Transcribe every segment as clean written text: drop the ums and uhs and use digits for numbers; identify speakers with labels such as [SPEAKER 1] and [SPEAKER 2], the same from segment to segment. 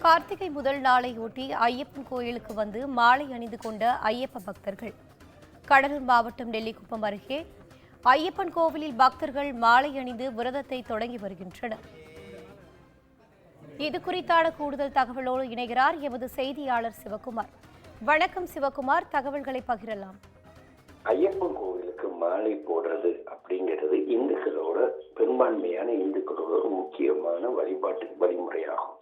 [SPEAKER 1] கார்த்திகை முதல் நாளையொட்டி ஐயப்பன் கோயிலுக்கு வந்து மாலை அணிந்து கொண்ட ஐயப்ப பக்தர்கள். கடலூர் மாவட்டம் நெல்லிக்குப்பம் அருகே ஐயப்பன் கோவிலில் பக்தர்கள் மாலை அணிந்து விரதத்தை தொடங்கி வருகின்றனர். இது குறித்தான கூடுதல் தகவலோடு இணைகிறார் எமது செய்தியாளர் சிவகுமார். வணக்கம் சிவகுமார், தகவல்களை பகிரலாம்.
[SPEAKER 2] ஐயப்பன் கோவிலுக்கு மாலை போடுறது அப்படிங்கிறது இந்துக்களோட பெரும்பான்மையான இந்துக்களோட ஒரு முக்கியமான வழிபாட்டு வழிமுறையாகும்.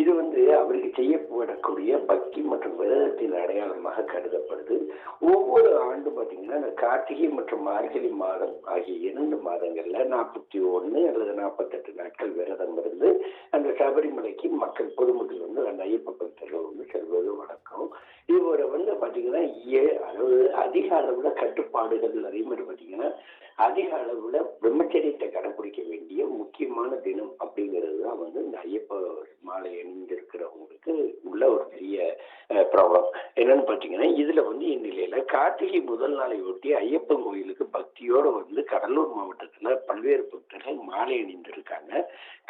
[SPEAKER 2] இது அவருக்கு செய்யப்படக்கூடிய பக்தி மற்றும் விரதத்தின் அடையாளமாக கருதப்படுது. ஒவ்வொரு ஆண்டும் பார்த்தீங்கன்னா இந்த கார்த்திகை மற்றும் மார்கழி மாதம் ஆகிய 2 மாதங்கள்ல 41 அல்லது 48 நாட்கள் விரதம் இருந்து அந்த சபரிமலைக்கு பொதுமக்கள் அந்த ஐயப்ப பக்தர்கள் செல்வது வழக்கம். இவரை பார்த்தீங்கன்னா அதாவது அதிக அளவுல கட்டுப்பாடுகள் அதே மாதிரி பார்த்தீங்கன்னா அதிக அளவுல பிரம்மச்சரியத்தை கடைபிடிக்க வேண்டிய முக்கியமான தினம் அப்படிங்கிறது தான் இந்த ஐயப்ப மாலை அணிந்திருக்கிறவங்களுக்கு உள்ள ஒரு பெரிய ப்ராப்ளம். என்னன்னு பார்த்தீங்கன்னா இதுல இந்நிலையில கார்த்திகை முதல் நாளை ஒட்டி ஐயப்பன் கோயிலுக்கு பக்தியோட கடலூர் மாவட்டத்துல பல்வேறு பக்தர்கள் மாலை அணிந்திருக்காங்க.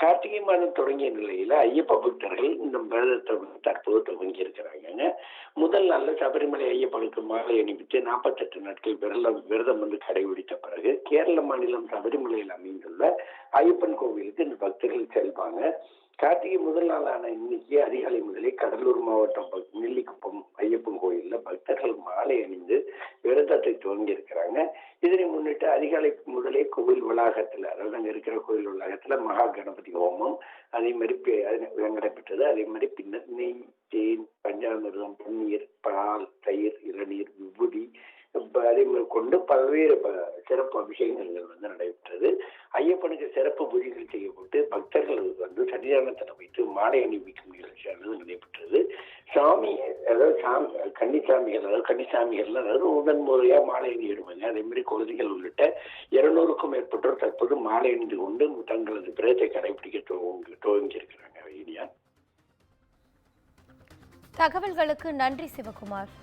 [SPEAKER 2] கார்த்திகை மாதம் தொடங்கிய நிலையில ஐயப்ப பக்தர்கள் இந்த விரதத்தை தற்போது துவங்கி இருக்கிறாங்க. முதல் நாள்ல சபரிமலை ஐயப்பனுக்கு மாலை அணிவித்து 48 நாட்கள் விரதம் கடைபிடித்த பிறகு கேரள மாநிலம் சபரிமலையில் அமைந்துள்ள ஐயப்பன் கோவிலுக்கு இந்த பக்தர்கள் செல்வாங்க. கார்த்திகை முதல் நாளான இன்னைக்கு அதிகாலை முதலே கடலூர் மாவட்டம் நெல்லிக்குப்பம் ஐயப்பன் கோயில்ல பக்தர்கள் மாலை அணிந்து விரதத்தை துவங்கி இருக்கிறாங்க. இதனை முன்னிட்டு அதிகாலை முதலே கோவில் வளாகத்துல, அதாவது அங்க இருக்கிற கோவில் வளாகத்துல மகா கணபதி ஹோமம் அதே மாதிரி நடைபெற்றது. அதே மாதிரி பின்னர் நெய், தேன், பஞ்சாமிர்தம், பன்னீர், பால், தயிர், இளநீர், விபூதி அதே மாதிரி கொண்டு பல்வேறு சிறப்பு அபிஷேகங்கள் நடைபெற்றது. ஐயப்பனுக்கு சிறப்பு பூஜைகள் செய்யப்பட்டு பக்தர்கள் சன்னிதானத்தில் வைத்து மாலை அணிவிக்கும் நிகழ்ச்சியானது நடைபெற்றது. கன்னிசாமிகள் முதன் முறையா மாலை அணியிடுவாங்க. அதே மாதிரி குழந்தைகள் உள்ளிட்ட 200க்கும் மேற்பட்டோர் தற்போது மாலை அணிந்து கொண்டு தங்களது பிரதத்தை கடைபிடிக்க துவங்கி இருக்கிறாங்க.
[SPEAKER 1] தகவல்களுக்கு நன்றி சிவகுமார்.